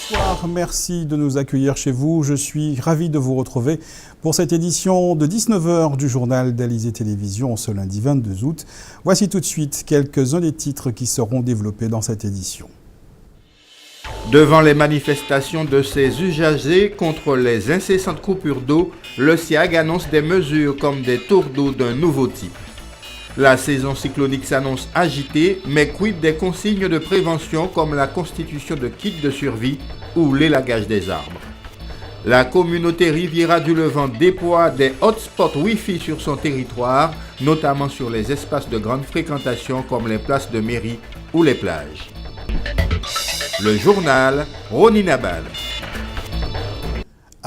Bonsoir, merci de nous accueillir chez vous. Je suis ravi de vous retrouver pour cette édition de 19h du journal d'Alizé Télévision ce lundi 22 août. Voici tout de suite quelques-uns des titres qui seront développés dans cette édition. Devant les manifestations de ses usagers contre les incessantes coupures d'eau, le SIAG annonce des mesures comme des tours d'eau d'un nouveau type. La saison cyclonique s'annonce agitée, mais quid des consignes de prévention comme la constitution de kits de survie ou l'élagage des arbres. La communauté Riviera du Levant déploie des hotspots Wi-Fi sur son territoire, notamment sur les espaces de grande fréquentation comme les places de mairie ou les plages. Le journal, Roni Nabal.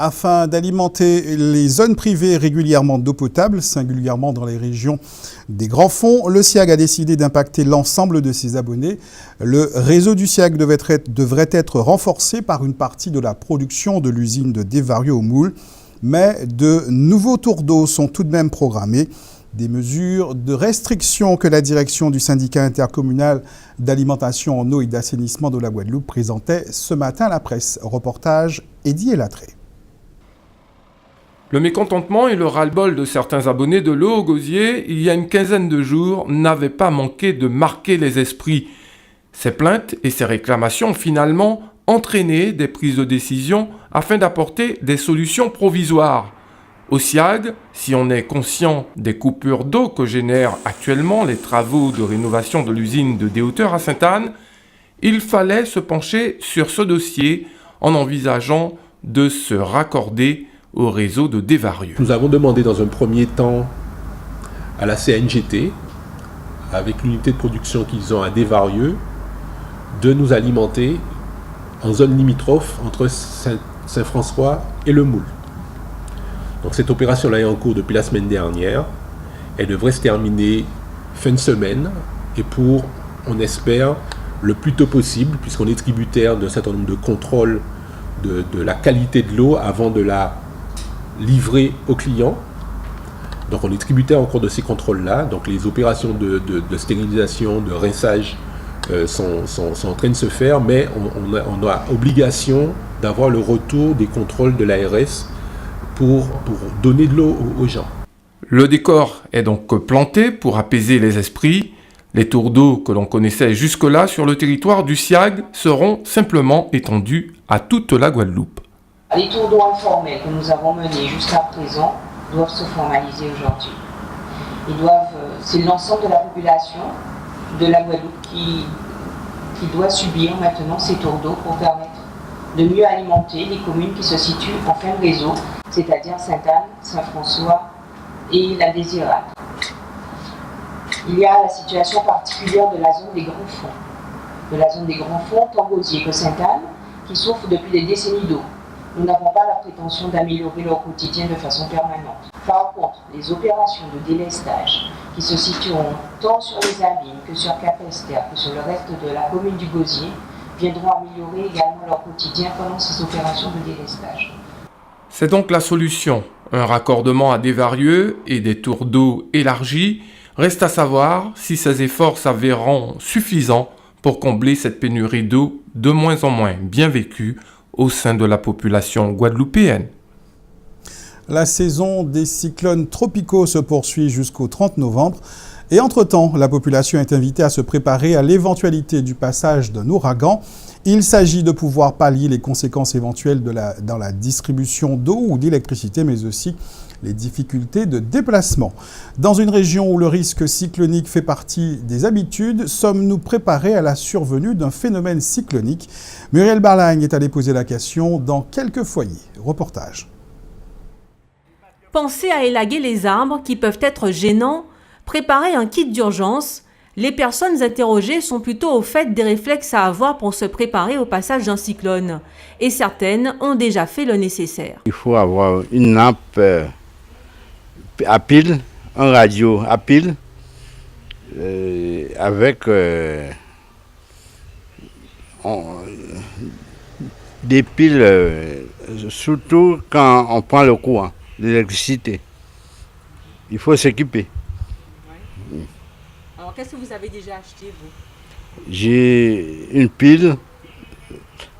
Afin d'alimenter les zones privées régulièrement d'eau potable, singulièrement dans les régions des Grands Fonds, le SIAG a décidé d'impacter l'ensemble de ses abonnés. Le réseau du SIAG devrait être renforcé par une partie de la production de l'usine de Desvarieux au Moule, mais de nouveaux tours d'eau sont tout de même programmés. Des mesures de restriction que la direction du syndicat intercommunal d'alimentation en eau et d'assainissement de la Guadeloupe présentait ce matin à la presse. Reportage Eddy Elatré. Le mécontentement et le ras-le-bol de certains abonnés de l'eau au gosier, il y a une quinzaine de jours, n'avaient pas manqué de marquer les esprits. Ces plaintes et ces réclamations ont finalement entraîné des prises de décision afin d'apporter des solutions provisoires. Au SIAG, si on est conscient des coupures d'eau que génèrent actuellement les travaux de rénovation de l'usine de Déhauteur à Sainte-Anne, il fallait se pencher sur ce dossier en envisageant de se raccorder au réseau de Desvarieux. Nous avons demandé dans un premier temps à la CNGT, avec l'unité de production qu'ils ont à Desvarieux, de nous alimenter en zone limitrophe entre Saint-François et le Moule. Donc cette opération-là est en cours depuis la semaine dernière. Elle devrait se terminer fin de semaine et pour, on espère, le plus tôt possible, puisqu'on est tributaire d'un certain nombre de contrôles de la qualité de l'eau avant de la livrer aux clients. Donc on est tributaire encore de ces contrôles-là. Donc les opérations de stérilisation, de rinçage sont en train de se faire, mais on a obligation d'avoir le retour des contrôles de l'ARS pour donner de l'eau aux gens. Le décor est donc planté pour apaiser les esprits. Les tours d'eau que l'on connaissait jusque-là sur le territoire du SIAG seront simplement étendus à toute la Guadeloupe. Les tours d'eau informels que nous avons menés jusqu'à présent doivent se formaliser aujourd'hui. C'est l'ensemble de la population de la Guadeloupe qui doit subir maintenant ces tours d'eau pour permettre de mieux alimenter les communes qui se situent en fin de réseau, c'est-à-dire Sainte-Anne, Saint-François et la Désirade. Il y a la situation particulière de la zone des Grands Fonds, tant Gosier que Sainte-Anne, qui souffrent depuis des décennies d'eau. Nous n'avons pas la prétention d'améliorer leur quotidien de façon permanente. Par contre, les opérations de délestage qui se situeront tant sur les abîmes que sur Capesterre que sur le reste de la commune du Gosier viendront améliorer également leur quotidien pendant ces opérations de délestage. C'est donc la solution, un raccordement à Desvarieux et des tours d'eau élargis. Reste à savoir si ces efforts s'avéreront suffisants pour combler cette pénurie d'eau de moins en moins bien vécue au sein de la population guadeloupéenne. La saison des cyclones tropicaux se poursuit jusqu'au 30 novembre. Et entre-temps, la population est invitée à se préparer à l'éventualité du passage d'un ouragan. Il s'agit de pouvoir pallier les conséquences éventuelles dans la distribution d'eau ou d'électricité, mais aussi les difficultés de déplacement. Dans une région où le risque cyclonique fait partie des habitudes, sommes-nous préparés à la survenue d'un phénomène cyclonique? Muriel Barlagne est allée poser la question dans quelques foyers. Reportage. Pensez à élaguer les arbres qui peuvent être gênants, préparer un kit d'urgence. Les personnes interrogées sont plutôt au fait des réflexes à avoir pour se préparer au passage d'un cyclone. Et certaines ont déjà fait le nécessaire. Il faut avoir une lampe à pile, un radio à pile, avec des piles, surtout quand on prend le courant, l'électricité. Il faut s'équiper. Ouais. Alors, qu'est-ce que vous avez déjà acheté, vous? J'ai une pile,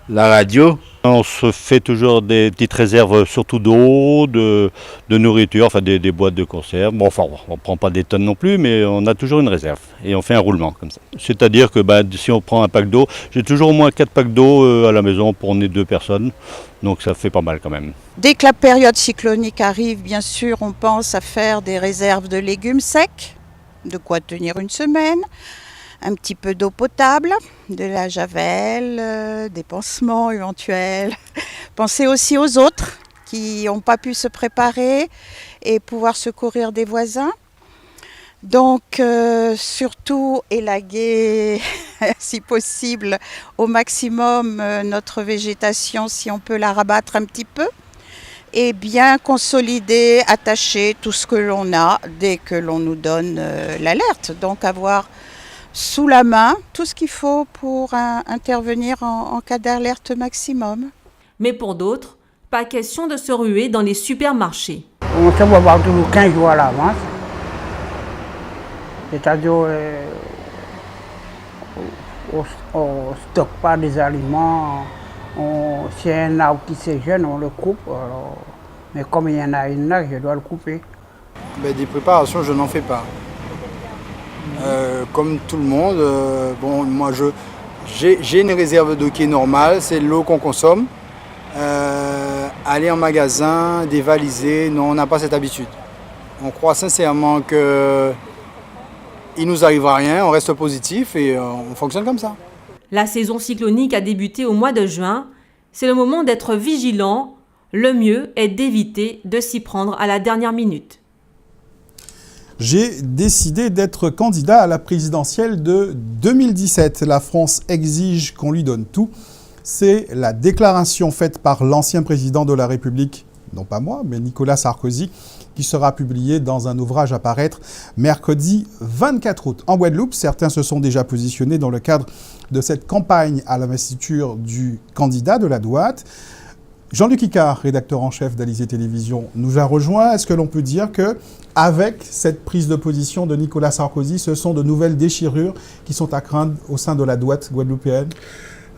la radio, On se fait toujours des petites réserves, surtout d'eau, de nourriture, enfin des boîtes de conserve. Bon, enfin, on ne prend pas des tonnes non plus, mais on a toujours une réserve. Et on fait un roulement comme ça. C'est-à-dire que si on prend un pack d'eau, j'ai toujours au moins 4 packs d'eau à la maison pour on est 2 personnes. Donc ça fait pas mal quand même. Dès que la période cyclonique arrive, bien sûr, on pense à faire des réserves de légumes secs, de quoi tenir une semaine. Un petit peu d'eau potable, de la javel, des pansements éventuels. Pensez aussi aux autres qui n'ont pas pu se préparer et pouvoir secourir des voisins. Donc surtout élaguer si possible au maximum notre végétation si on peut la rabattre un petit peu. Et bien consolider, attacher tout ce que l'on a dès que l'on nous donne l'alerte. Donc avoir sous la main tout ce qu'il faut pour intervenir en cas d'alerte maximum. Mais pour d'autres, pas question de se ruer dans les supermarchés. On se voit toujours 15 jours à l'avance. C'est-à-dire on ne stocke pas des aliments. S'il y a un arbre qui se gêne, on le coupe. Alors, mais comme il y en a une là, je dois le couper. Des préparations, je n'en fais pas. Comme tout le monde, moi j'ai une réserve d'eau qui est normale, c'est l'eau qu'on consomme. Aller en magasin, dévaliser, non, on n'a pas cette habitude. On croit sincèrement qu'il ne nous arrivera rien, on reste positif et on fonctionne comme ça. La saison cyclonique a débuté au mois de juin. C'est le moment d'être vigilant. Le mieux est d'éviter de s'y prendre à la dernière minute. J'ai décidé d'être candidat à la présidentielle de 2017. La France exige qu'on lui donne tout. C'est la déclaration faite par l'ancien président de la République, non pas moi, mais Nicolas Sarkozy, qui sera publiée dans un ouvrage à paraître mercredi 24 août. En Guadeloupe, certains se sont déjà positionnés dans le cadre de cette campagne à l'investiture du candidat de la droite. Jean-Luc Icard, rédacteur en chef d'Alizé Télévision, nous a rejoint. Est-ce que l'on peut dire que, avec cette prise de position de Nicolas Sarkozy, ce sont de nouvelles déchirures qui sont à craindre au sein de la droite guadeloupéenne ?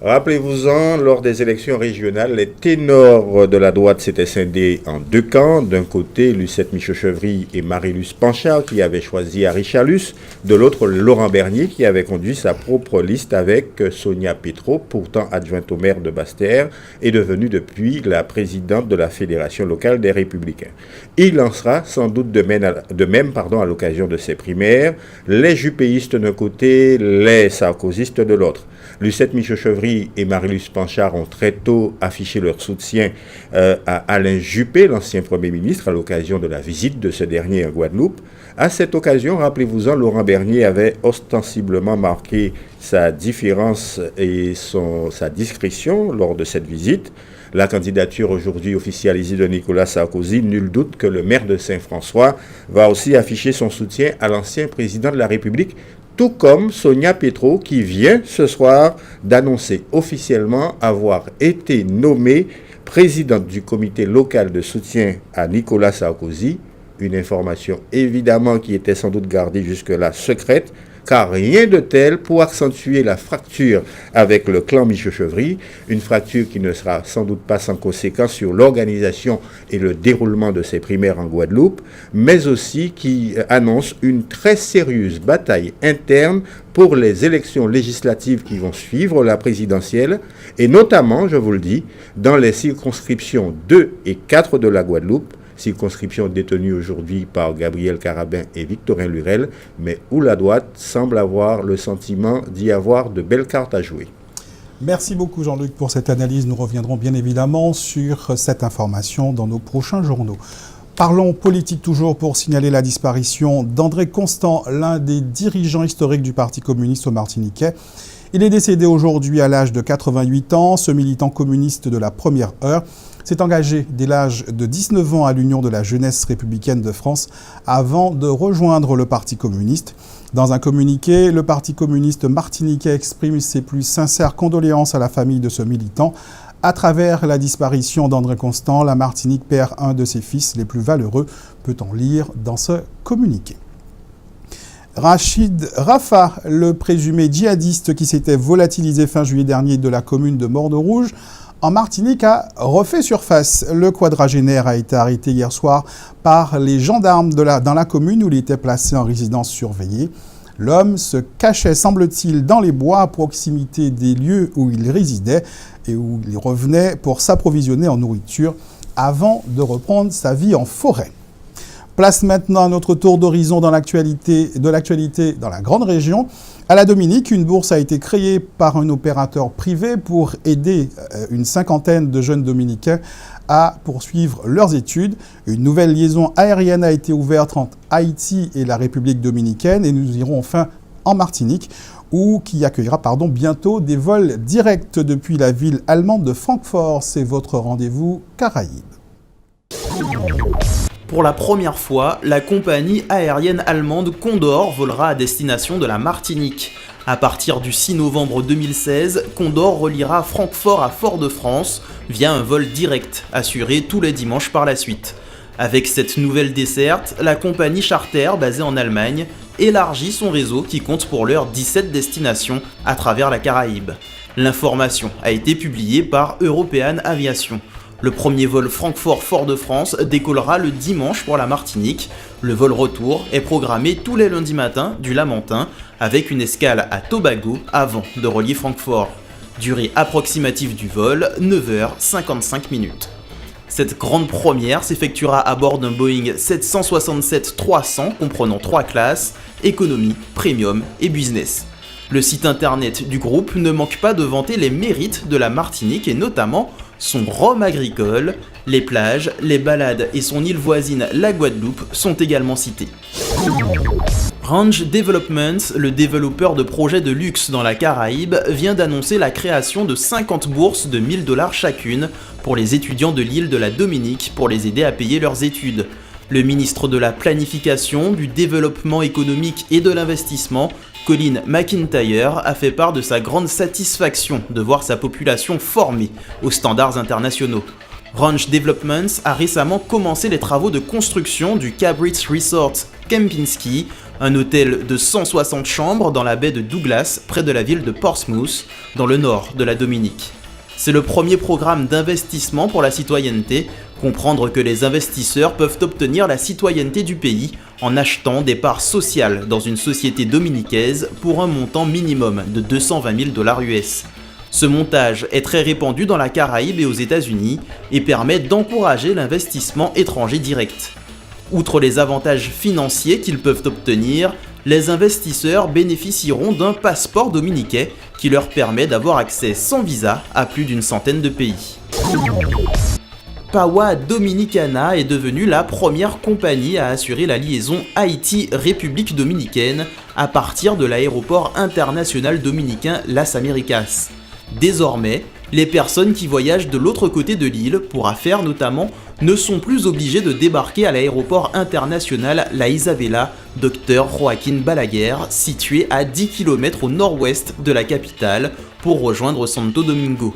Rappelez-vous-en, lors des élections régionales, les ténors de la droite s'étaient scindés en 2 camps. D'un côté, Lucette Michaud-Chevry et Marie-Luce Panchard qui avaient choisi Harry Chalus. De l'autre, Laurent Bernier qui avait conduit sa propre liste avec Sonia Petro, pourtant adjointe au maire de Basse-Terre et devenue depuis la présidente de la Fédération locale des Républicains. Il lancera sans doute de même à l'occasion de ces primaires, les jupéistes d'un côté, les sarkozystes de l'autre. Lucette Michaud-Chevry et Marie-Luce Panchard ont très tôt affiché leur soutien à Alain Juppé, l'ancien Premier ministre, à l'occasion de la visite de ce dernier en Guadeloupe. À cette occasion, rappelez-vous-en, Laurent Bernier avait ostensiblement marqué sa différence et sa discrétion lors de cette visite. La candidature aujourd'hui officialisée de Nicolas Sarkozy, nul doute que le maire de Saint-François va aussi afficher son soutien à l'ancien président de la République, tout comme Sonia Petro qui vient ce soir d'annoncer officiellement avoir été nommée présidente du comité local de soutien à Nicolas Sarkozy, une information évidemment qui était sans doute gardée jusque-là secrète, car rien de tel pour accentuer la fracture avec le clan Michaud-Chevry, une fracture qui ne sera sans doute pas sans conséquence sur l'organisation et le déroulement de ces primaires en Guadeloupe, mais aussi qui annonce une très sérieuse bataille interne pour les élections législatives qui vont suivre la présidentielle, et notamment, je vous le dis, dans les circonscriptions 2 et 4 de la Guadeloupe, circonscription détenue aujourd'hui par Gabriel Carabin et Victorin Lurel, mais où la droite semble avoir le sentiment d'y avoir de belles cartes à jouer. Merci beaucoup Jean-Luc pour cette analyse. Nous reviendrons bien évidemment sur cette information dans nos prochains journaux. Parlons politique toujours pour signaler la disparition d'André Constant, l'un des dirigeants historiques du Parti communiste au Martiniquais. Il est décédé aujourd'hui à l'âge de 88 ans. Ce militant communiste de la première heure s'est engagé dès l'âge de 19 ans à l'Union de la jeunesse républicaine de France avant de rejoindre le Parti communiste. Dans un communiqué, le Parti communiste martiniquais exprime ses plus sincères condoléances à la famille de ce militant. À travers la disparition d'André Constant, la Martinique perd un de ses fils les plus valeureux, peut-on lire dans ce communiqué. Rachid Rafa, le présumé djihadiste qui s'était volatilisé fin juillet dernier de la commune de Morne-Rouge, en Martinique a refait surface. Le quadragénaire a été arrêté hier soir par les gendarmes dans la commune où il était placé en résidence surveillée. L'homme se cachait, semble-t-il, dans les bois à proximité des lieux où il résidait et où il revenait pour s'approvisionner en nourriture avant de reprendre sa vie en forêt. Place maintenant à notre tour d'horizon dans l'actualité dans la grande région. À la Dominique, une bourse a été créée par un opérateur privé pour aider une cinquantaine de jeunes dominicains à poursuivre leurs études. Une nouvelle liaison aérienne a été ouverte entre Haïti et la République dominicaine et nous irons enfin en Martinique qui accueillera bientôt des vols directs depuis la ville allemande de Francfort. C'est votre rendez-vous Caraïbes. Pour la première fois, la compagnie aérienne allemande Condor volera à destination de la Martinique. À partir du 6 novembre 2016, Condor reliera Francfort à Fort-de-France via un vol direct, assuré tous les dimanches par la suite. Avec cette nouvelle desserte, la compagnie charter basée en Allemagne élargit son réseau qui compte pour l'heure 17 destinations à travers la Caraïbe. L'information a été publiée par European Aviation. Le premier vol Francfort-Fort-de-France décollera le dimanche pour la Martinique. Le vol retour est programmé tous les lundis matins du Lamentin avec une escale à Tobago avant de relier Francfort. Durée approximative du vol, 9h55. Cette grande première s'effectuera à bord d'un Boeing 767-300 comprenant 3 classes, économie, premium et business. Le site internet du groupe ne manque pas de vanter les mérites de la Martinique et notamment son rhum agricole, les plages, les balades et son île voisine, la Guadeloupe, sont également cités. Range Developments, le développeur de projets de luxe dans la Caraïbe, vient d'annoncer la création de 50 bourses de 1 000 $ chacune pour les étudiants de l'île de la Dominique pour les aider à payer leurs études. Le ministre de la Planification, du Développement économique et de l'Investissement, Colin McIntyre, a fait part de sa grande satisfaction de voir sa population formée aux standards internationaux. Range Developments a récemment commencé les travaux de construction du Cabrit Resort Kempinski, un hôtel de 160 chambres dans la baie de Douglas, près de la ville de Portsmouth, dans le nord de la Dominique. C'est le premier programme d'investissement pour la citoyenneté, comprendre que les investisseurs peuvent obtenir la citoyenneté du pays en achetant des parts sociales dans une société dominicaise pour un montant minimum de 220 000 $ US. Ce montage est très répandu dans la Caraïbe et aux États-Unis et permet d'encourager l'investissement étranger direct. Outre les avantages financiers qu'ils peuvent obtenir, les investisseurs bénéficieront d'un passeport dominicain qui leur permet d'avoir accès sans visa à plus d'une centaine de pays. Pawa Dominicana est devenue la première compagnie à assurer la liaison Haïti-République dominicaine à partir de l'aéroport international dominicain Las Américas. Désormais, les personnes qui voyagent de l'autre côté de l'île, pour affaires notamment, ne sont plus obligées de débarquer à l'aéroport international La Isabela Dr Joaquín Balaguer, situé à 10 km au nord-ouest de la capitale, pour rejoindre Santo Domingo.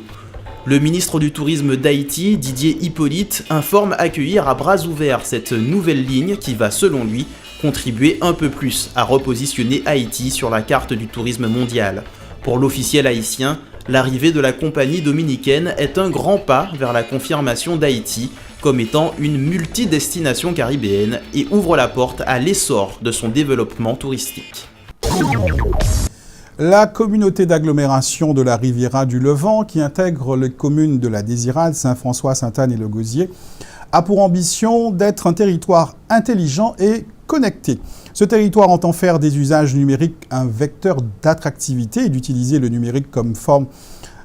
Le ministre du Tourisme d'Haïti, Didier Hippolyte, informe accueillir à bras ouverts cette nouvelle ligne qui va, selon lui, contribuer un peu plus à repositionner Haïti sur la carte du tourisme mondial. Pour l'officiel haïtien, l'arrivée de la compagnie dominicaine est un grand pas vers la confirmation d'Haïti comme étant une multidestination caribéenne et ouvre la porte à l'essor de son développement touristique. La communauté d'agglomération de la Riviera du Levant, qui intègre les communes de la Désirade, Saint-François, Sainte-Anne et Le Gosier, a pour ambition d'être un territoire intelligent et connecté. Ce territoire entend faire des usages numériques un vecteur d'attractivité et d'utiliser le numérique comme forme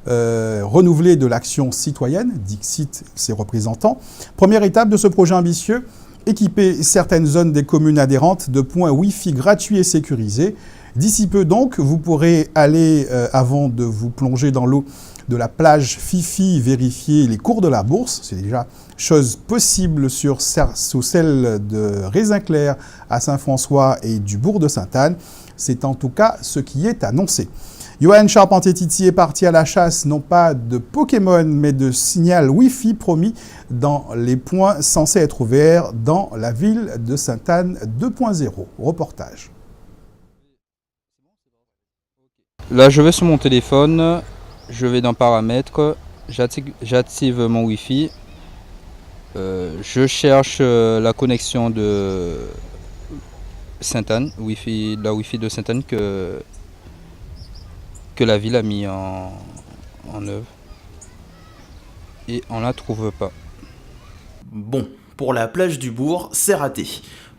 renouvelée de l'action citoyenne, Dixit ses représentants. Première étape de ce projet ambitieux, équiper certaines zones des communes adhérentes de points Wi-Fi gratuits et sécurisés. D'ici peu donc, vous pourrez aller, avant de vous plonger dans l'eau de la plage Fifi, vérifier les cours de la bourse. C'est déjà chose possible sur celle de Raisin-Clair à Saint-François et du bourg de Sainte-Anne. C'est en tout cas ce qui est annoncé. Johan Charpentier-Titi est parti à la chasse, non pas de Pokémon, mais de signal Wi-Fi promis dans les points censés être ouverts dans la ville de Sainte-Anne 2.0. Reportage. Là, je vais sur mon téléphone, je vais dans Paramètres j'active mon Wi-Fi. Je cherche la connexion de Sainte-Anne, la Wi-Fi de Sainte-Anne que la ville a mis en œuvre. Et on ne la trouve pas. Bon, pour la plage du Bourg, c'est raté.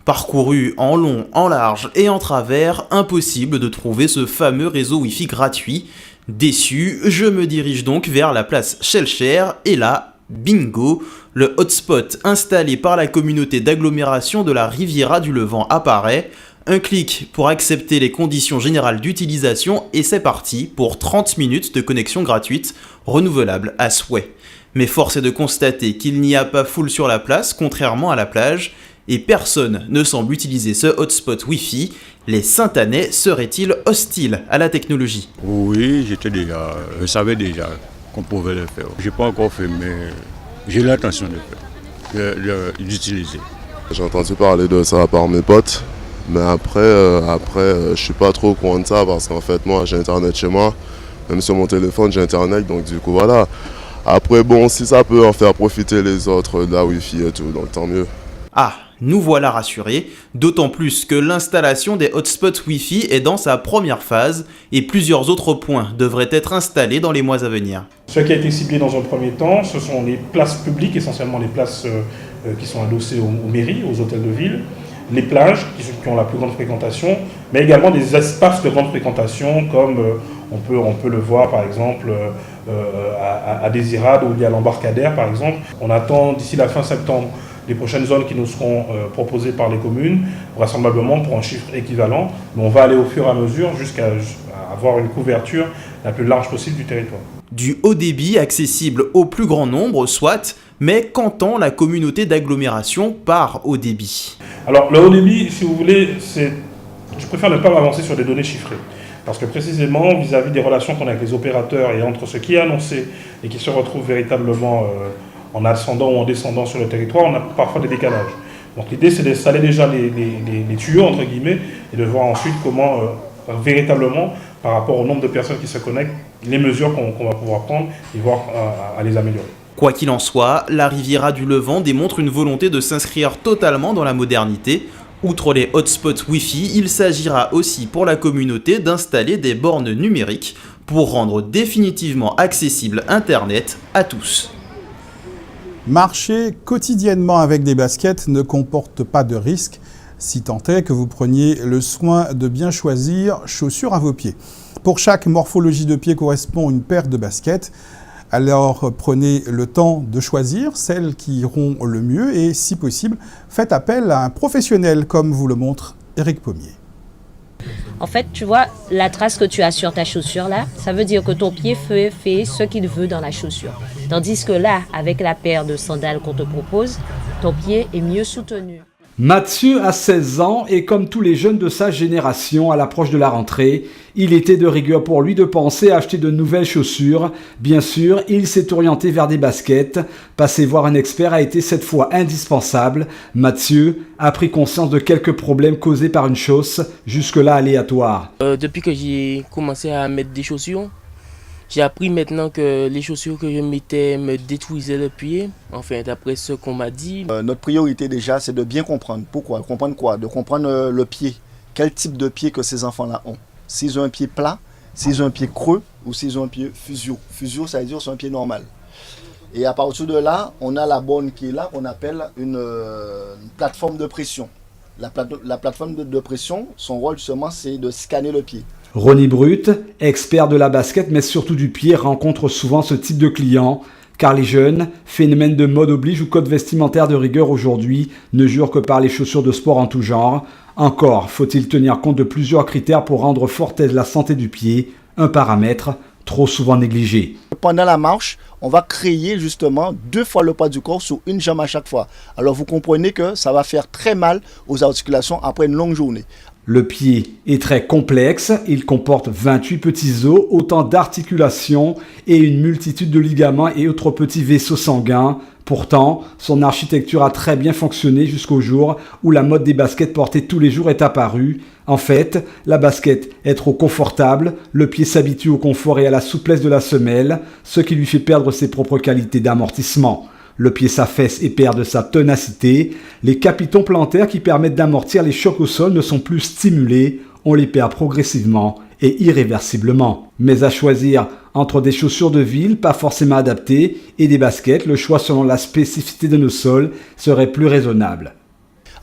Parcouru en long, en large et en travers, impossible de trouver ce fameux réseau Wi-Fi gratuit. Déçu, je me dirige donc vers la place Schellcher et là, bingo, le hotspot installé par la communauté d'agglomération de la Riviera du Levant apparaît. Un clic pour accepter les conditions générales d'utilisation et c'est parti pour 30 minutes de connexion gratuite, renouvelable à souhait. Mais force est de constater qu'il n'y a pas foule sur la place, contrairement à la plage, et personne ne semble utiliser ce hotspot Wi-Fi. Les Sainte-Annais seraient-ils hostiles à la technologie? Oui, je savais déjà qu'on pouvait le faire. Je n'ai pas encore fait, mais j'ai l'intention d'utiliser. J'ai entendu parler de ça par mes potes, mais après je suis pas trop au courant de ça parce qu'en fait, moi, j'ai Internet chez moi. Même sur mon téléphone, j'ai Internet, donc du coup, voilà. Après, bon, si ça peut en faire profiter les autres de la Wi-Fi et tout, donc tant mieux. Ah, nous voilà rassurés, d'autant plus que l'installation des hotspots Wi-Fi est dans sa première phase et plusieurs autres points devraient être installés dans les mois à venir. Ce qui a été ciblé dans un premier temps, ce sont les places publiques, essentiellement les places qui sont adossées aux mairies, aux hôtels de ville, les plages qui ont la plus grande fréquentation, mais également des espaces de grande fréquentation comme on peut le voir par exemple à Désirade ou à l'embarcadère par exemple. On attend d'ici la fin septembre les prochaines zones qui nous seront proposées par les communes, vraisemblablement pour un chiffre équivalent, mais on va aller au fur et à mesure jusqu'à avoir une couverture la plus large possible du territoire. Du haut débit accessible au plus grand nombre, soit, mais qu'entend la communauté d'agglomération par haut débit? Alors le haut débit, si vous voulez, je préfère ne pas m'avancer sur des données chiffrées. Parce que précisément, vis-à-vis des relations qu'on a avec les opérateurs et entre ce qui est annoncé et qui se retrouve véritablement en ascendant ou en descendant sur le territoire, on a parfois des décalages. Donc l'idée, c'est d'installer déjà les tuyaux, entre guillemets, et de voir ensuite comment, véritablement, par rapport au nombre de personnes qui se connectent, les mesures qu'on va pouvoir prendre et voir à les améliorer. Quoi qu'il en soit, la Riviera du Levant démontre une volonté de s'inscrire totalement dans la modernité. Outre les hotspots Wi-Fi, il s'agira aussi pour la communauté d'installer des bornes numériques pour rendre définitivement accessible Internet à tous. Marcher quotidiennement avec des baskets ne comporte pas de risque, si tant est que vous preniez le soin de bien choisir chaussures à vos pieds. Pour chaque morphologie de pied correspond une paire de baskets. Alors prenez le temps de choisir celles qui iront le mieux et, si possible, faites appel à un professionnel comme vous le montre Éric Pommier. En fait, tu vois, la trace que tu as sur ta chaussure là, ça veut dire que ton pied fait ce qu'il veut dans la chaussure. Tandis que là, avec la paire de sandales qu'on te propose, ton pied est mieux soutenu. Mathieu a 16 ans et comme tous les jeunes de sa génération à l'approche de la rentrée, il était de rigueur pour lui de penser à acheter de nouvelles chaussures. Bien sûr, il s'est orienté vers des baskets. Passer voir un expert a été cette fois indispensable. Mathieu a pris conscience de quelques problèmes causés par une chausse, jusque-là aléatoire. Depuis que j'ai commencé à mettre des chaussures, j'ai appris maintenant que les chaussures que je mettais me détruisaient le pied, enfin d'après ce qu'on m'a dit. Notre priorité déjà, c'est de bien comprendre. Pourquoi? Comprendre quoi? De comprendre le pied. Quel type de pied que ces enfants-là ont. S'ils ont un pied plat, s'ils ont un pied creux ou s'ils ont un pied fusio. Fusio, ça veut dire c'est un pied normal. Et à partir de là, on a la borne qui est là, qu'on appelle une plateforme de pression. La plateforme de pression, son rôle justement, c'est de scanner le pied. Ronnie Brut, expert de la basket mais surtout du pied, rencontre souvent ce type de clients. Car les jeunes, phénomène de mode oblige ou code vestimentaire de rigueur aujourd'hui, ne jurent que par les chaussures de sport en tout genre. Encore faut-il tenir compte de plusieurs critères pour rendre forte la santé du pied, un paramètre trop souvent négligé. Pendant la marche, on va créer justement 2 fois le poids du corps sur une jambe à chaque fois. Alors vous comprenez que ça va faire très mal aux articulations après une longue journée. Le pied est très complexe, il comporte 28 petits os, autant d'articulations et une multitude de ligaments et autres petits vaisseaux sanguins. Pourtant, son architecture a très bien fonctionné jusqu'au jour où la mode des baskets portées tous les jours est apparue. En fait, la basket est trop confortable, le pied s'habitue au confort et à la souplesse de la semelle, ce qui lui fait perdre ses propres qualités d'amortissement. Le pied s'affaisse et perd de sa ténacité. Les capitons plantaires qui permettent d'amortir les chocs au sol ne sont plus stimulés, on les perd progressivement et irréversiblement. Mais à choisir entre des chaussures de ville pas forcément adaptées et des baskets, le choix selon la spécificité de nos sols serait plus raisonnable.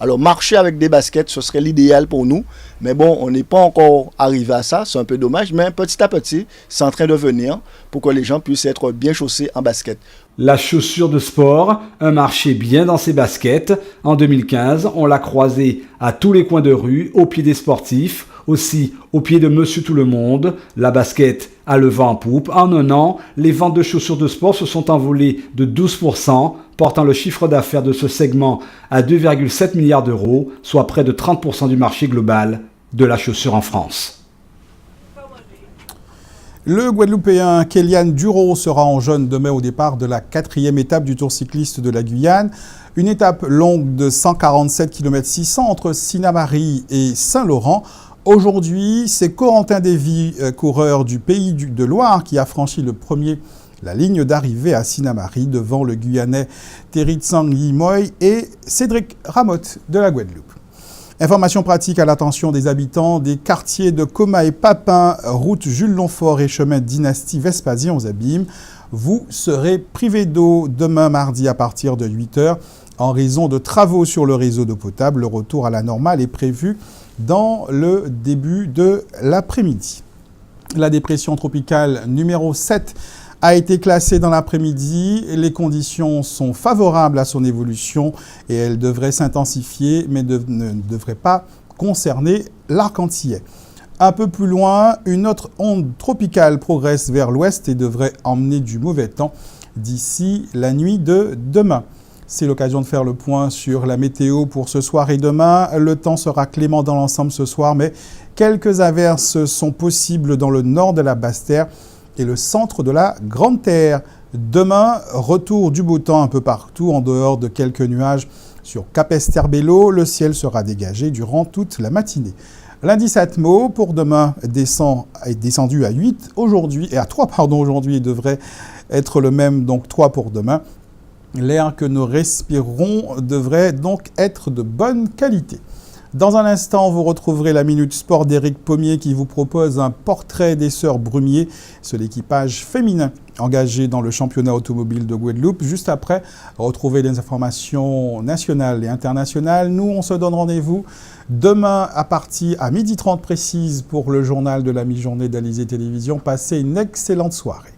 Alors marcher avec des baskets, ce serait l'idéal pour nous. Mais bon, on n'est pas encore arrivé à ça, c'est un peu dommage. Mais petit à petit, c'est en train de venir pour que les gens puissent être bien chaussés en basket. La chaussure de sport, un marché bien dans ses baskets. En 2015, on l'a croisé à tous les coins de rue, au pied des sportifs, aussi au pied de Monsieur Tout-le-Monde. La basket a le vent en poupe. En un an, les ventes de chaussures de sport se sont envolées de 12%, portant le chiffre d'affaires de ce segment à 2,7 milliards d'euros, soit près de 30% du marché global de la chaussure en France. Le Guadeloupéen Kélian Duro sera en jaune demain au départ de la 4e étape du Tour cycliste de la Guyane. Une étape longue de 147 km 600 entre Sinnamary et Saint-Laurent. Aujourd'hui, c'est Corentin Davy, coureur du Pays de Loire, qui a franchi le premier la ligne d'arrivée à Sinnamary devant le Guyanais Terry Tsang Yimoy et Cédric Ramotte de la Guadeloupe. Information pratique à l'attention des habitants des quartiers de Coma et Papin, route Jules Longfort et chemin Dynastie Vespasien aux Abîmes. Vous serez privé d'eau demain mardi à partir de 8h en raison de travaux sur le réseau d'eau potable. Le retour à la normale est prévu dans le début de l'après-midi. La dépression tropicale numéro 7 a été classée dans l'après-midi. Les conditions sont favorables à son évolution et elle devrait s'intensifier, mais ne devrait pas concerner l'Arc-Antillais. Un peu plus loin, une autre onde tropicale progresse vers l'ouest et devrait emmener du mauvais temps d'ici la nuit de demain. C'est l'occasion de faire le point sur la météo pour ce soir et demain. Le temps sera clément dans l'ensemble ce soir, mais quelques averses sont possibles dans le nord de la Basse-Terre et le centre de la Grande Terre. Demain, retour du beau temps un peu partout, en dehors de quelques nuages sur Capesterre-Belo. Le ciel sera dégagé durant toute la matinée. L'indice Atmo pour demain est descendu à 8 aujourd'hui, et à 3 aujourd'hui, il devrait être le même, donc 3 pour demain. L'air que nous respirons devrait donc être de bonne qualité. Dans un instant, vous retrouverez la Minute Sport d'Éric Pommier qui vous propose un portrait des sœurs Brumier, c'est l'équipage féminin engagé dans le championnat automobile de Guadeloupe. Juste après, retrouvez les informations nationales et internationales. Nous, on se donne rendez-vous demain à 12h30 précise pour le journal de la mi-journée d'Alizé Télévision. Passez une excellente soirée.